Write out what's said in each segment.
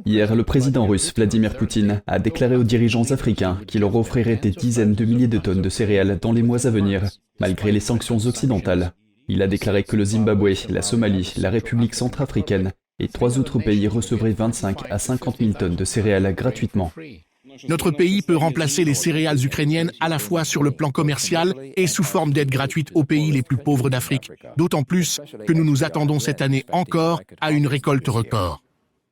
Hier, le président russe Vladimir Poutine a déclaré aux dirigeants africains qu'il leur offrirait des dizaines de milliers de tonnes de céréales dans les mois à venir, malgré les sanctions occidentales. Il a déclaré que le Zimbabwe, la Somalie, la République centrafricaine et 3 autres pays recevraient 25 à 50 000 tonnes de céréales gratuitement. Notre pays peut remplacer les céréales ukrainiennes à la fois sur le plan commercial et sous forme d'aide gratuite aux pays les plus pauvres d'Afrique, d'autant plus que nous nous attendons cette année encore à une récolte record.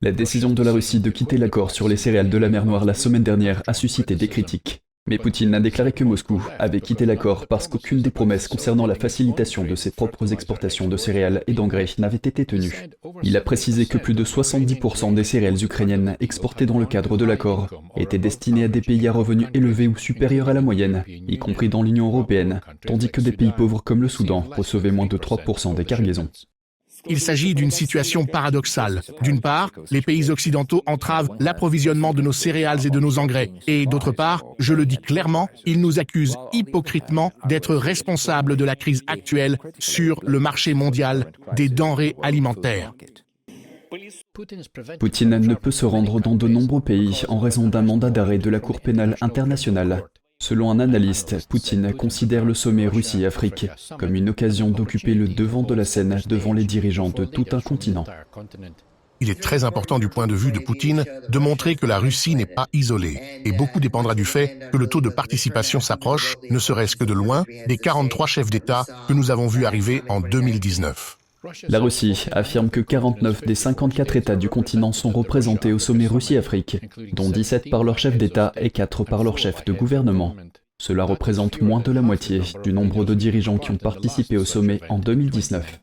La décision de la Russie de quitter l'accord sur les céréales de la mer Noire la semaine dernière a suscité des critiques. Mais Poutine a déclaré que Moscou avait quitté l'accord parce qu'aucune des promesses concernant la facilitation de ses propres exportations de céréales et d'engrais n'avait été tenue. Il a précisé que plus de 70% des céréales ukrainiennes exportées dans le cadre de l'accord étaient destinées à des pays à revenus élevés ou supérieurs à la moyenne, y compris dans l'Union européenne, tandis que des pays pauvres comme le Soudan recevaient moins de 3% des cargaisons. Il s'agit d'une situation paradoxale. D'une part, les pays occidentaux entravent l'approvisionnement de nos céréales et de nos engrais. Et d'autre part, je le dis clairement, ils nous accusent hypocritement d'être responsables de la crise actuelle sur le marché mondial des denrées alimentaires. Poutine ne peut se rendre dans de nombreux pays en raison d'un mandat d'arrêt de la Cour pénale internationale. Selon un analyste, Poutine considère le sommet Russie-Afrique comme une occasion d'occuper le devant de la scène devant les dirigeants de tout un continent. Il est très important du point de vue de Poutine de montrer que la Russie n'est pas isolée. Et beaucoup dépendra du fait que le taux de participation s'approche, ne serait-ce que de loin, des 43 chefs d'État que nous avons vus arriver en 2019. La Russie affirme que 49 des 54 États du continent sont représentés au sommet Russie-Afrique, dont 17 par leur chef d'État et 4 par leur chef de gouvernement. Cela représente moins de la moitié du nombre de dirigeants qui ont participé au sommet en 2019.